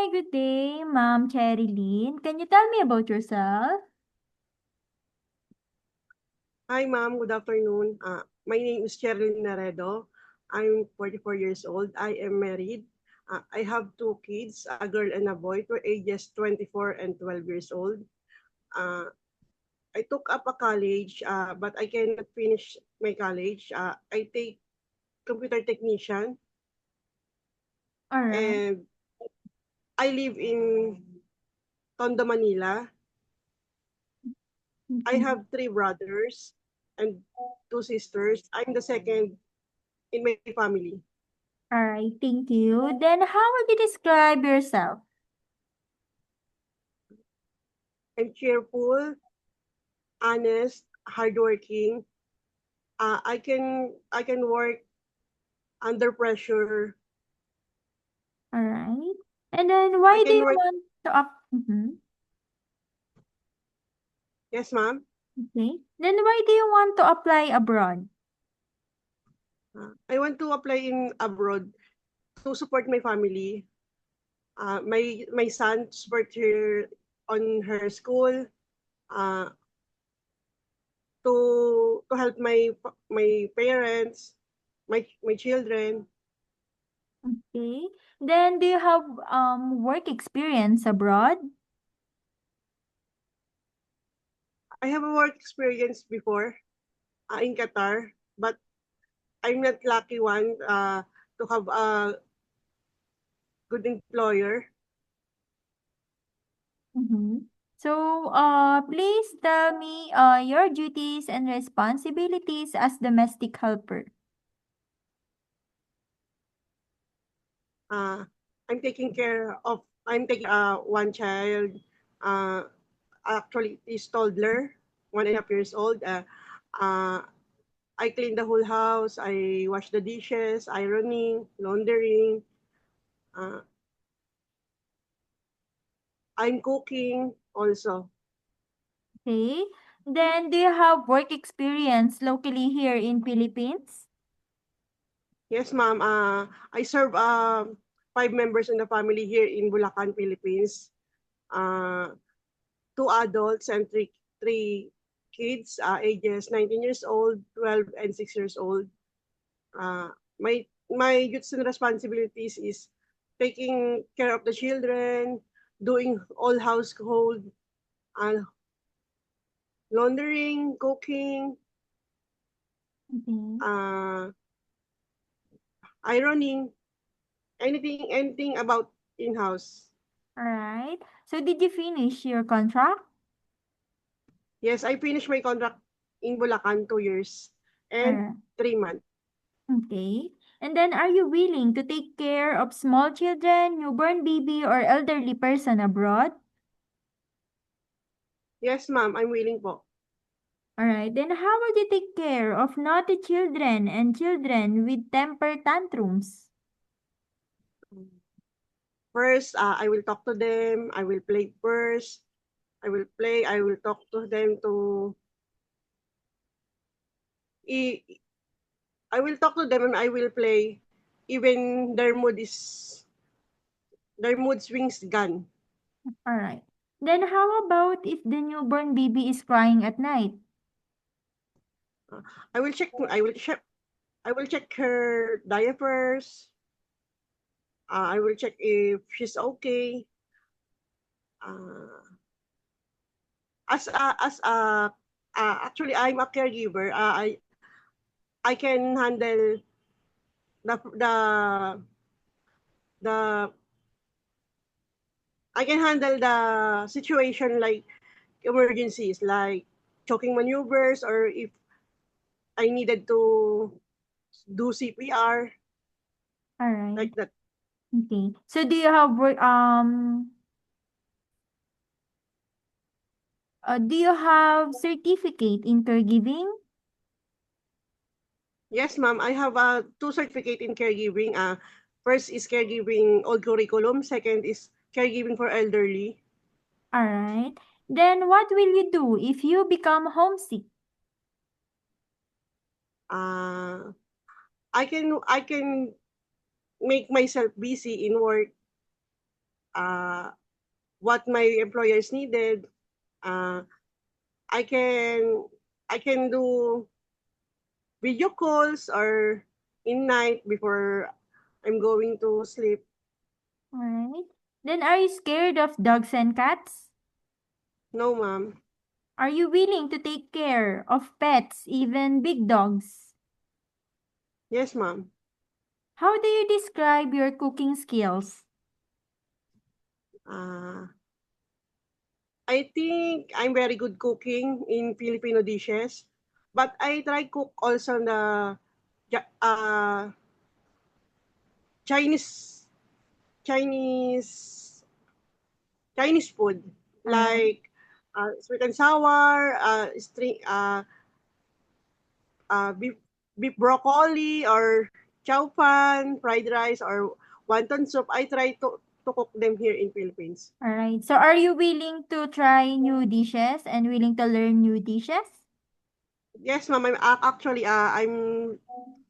Hi, good day, Ma'am Cherilyn. Can you tell me about yourself? Hi, ma'am. Good afternoon. My name is Cheryl Naredo. I'm 44 years old. I am married. I have two kids, a girl and a boy, for ages 24 and 12 years old. Uh, I took up a college, but I cannot finish my college. I take computer technician, All right. and I live in Tondo, Manila. I Mhm. have three brothers and two sisters. I'm the second in my family. All right, thank you. Then how would you describe yourself? I'm cheerful, honest, hardworking. I can work under pressure. All right. And then I why do can you work. want to up? Yes, ma'am. Okay. Then why do you want to apply abroad? I want to apply in abroad to support my family. My son support her on her school. Uh, to help my parents, my children. Okay. Then do you have work experience abroad? I have a work experience before in Qatar, but I'm not lucky one to have a good employer. Mm-hmm. So, please tell me your duties and responsibilities as domestic helper. Uh, I'm taking one child. Uh, Actually, is toddler, 1.5 years old. Uh, I clean the whole house. I wash the dishes, ironing, laundering. Uh, I'm cooking also. Okay. Then do you have work experience locally here in Philippines? Yes, ma'am. I serve five members in the family here in Bulacan, Philippines. Uh, Two adults and three kids, ages 19 years old, 12, and 6 years old. My duties and responsibilities is taking care of the children, doing all household, uh, laundering, cooking, Okay. uh, ironing, anything about in-house. All right. So did you finish your contract? Yes, I finished my contract in Bulacan 2 years and Or 3 months. okay. And then are you willing to take care of small children, newborn baby, or elderly person abroad? Yes, ma'am, I'm willing po. All right. Then how would you take care of naughty children and children with temper tantrums? First, I will talk to them. I will play first. I will talk to them to I I will talk to them and I will play even their mood swings gone. All right. Then how about if the newborn baby is crying at night? Uh, I will check her diapers. I will check if she's okay. Uh, Actually I'm a caregiver. I can handle the the I can handle the situation like emergencies, like choking maneuvers, or if I needed to do CPR, All right. like that. Okay. So do you have do you have certificate in caregiving? Yes, ma'am. I have two certificate in caregiving. First is caregiving old curriculum. Second is caregiving for elderly. All right. Then what will you do if you become homesick? Uh, I can make myself busy in work. what my employers needed. Uh, I can I can do video calls or in night before I'm going to sleep. Alright. Then are you scared of dogs and cats? No, ma'am. Are you willing to take care of pets, even big dogs? Yes, ma'am. How do you describe your cooking skills? Uh, I think I'm very good cooking in Filipino dishes, but I try cook also the Ja- Chinese Chinese Chinese food Alright. like sweet and sour, beef, beef broccoli or chow pan, fried rice or wonton soup. I try to cook them here in Philippines. Alright. So are you willing to try new dishes and willing to learn new dishes? Yes, ma'am. Actually I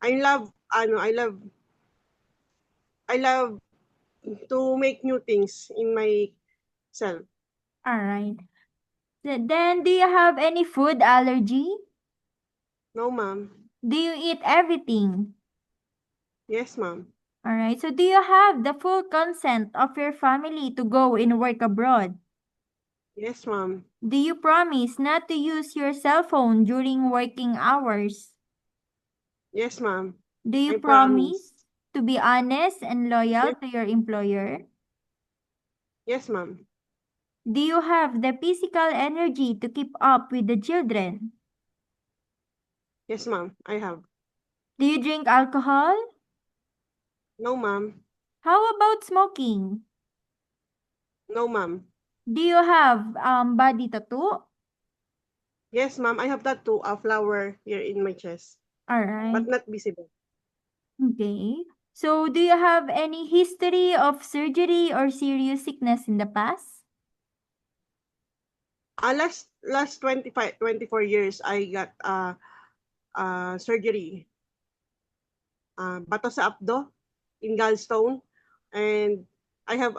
love I love to make new things in myself. Alright. Then do you have any food allergy? No, ma'am. Do you eat everything? Yes, ma'am. Alright. So do you have the full consent of your family to go and work abroad? Yes, ma'am. Do you promise not to use your cell phone during working hours? Yes, ma'am. Do you I promise. promise to be honest and loyal Yes, to your employer? yes, ma'am. Do you have the physical energy to keep up with the children? Yes, ma'am. I have. Do you drink alcohol? No, ma'am. How about smoking? No, ma'am. Do you have body tattoo? Yes, ma'am. I have that too, a flower here in my chest, Alright. but not visible. Okay. So, do you have any history of surgery or serious sickness in the past? Last 24 years, I got surgery. Bato sa abdo in gallstone. And I have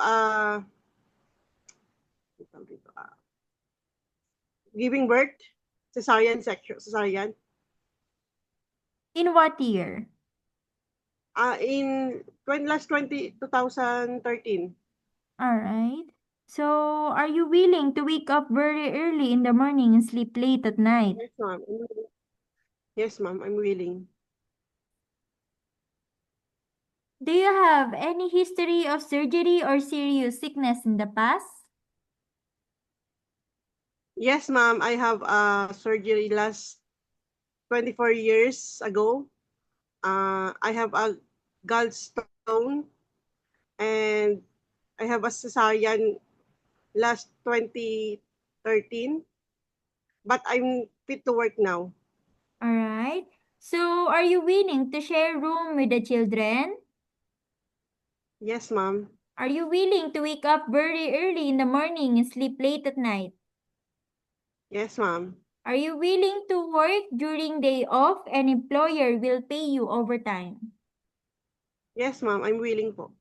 giving birth, cesarean. In what year? In 2013. Alright. So, are you willing to wake up very early in the morning and sleep late at night? Yes, ma'am. Yes, ma'am. I'm willing. Do you have any history of surgery or serious sickness in the past? Yes, ma'am. I have surgery last 24 years ago. I have a gallstone and I have a cesarean last 2013. But I'm fit to work now. Alright. So, are you willing to share room with the children? Yes, ma'am. Are you willing to wake up very early in the morning and sleep late at night? Yes, ma'am. Are you willing to work during day off and employer will pay you overtime? Yes, ma'am. I'm willing po.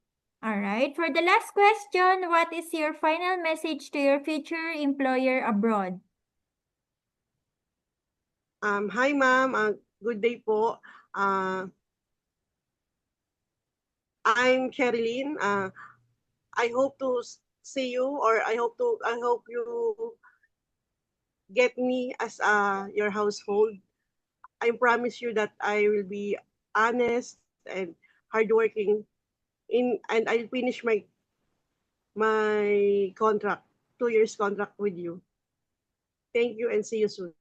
Alright, for the last question, what is your final message to your future employer abroad? Hi, ma'am. Good day po. I'm Sherilyn. I hope to see you, or I hope you get me as your household. I promise you that I will be honest and hardworking and I'll finish my contract, 2 years contract with you. Thank you and see you soon.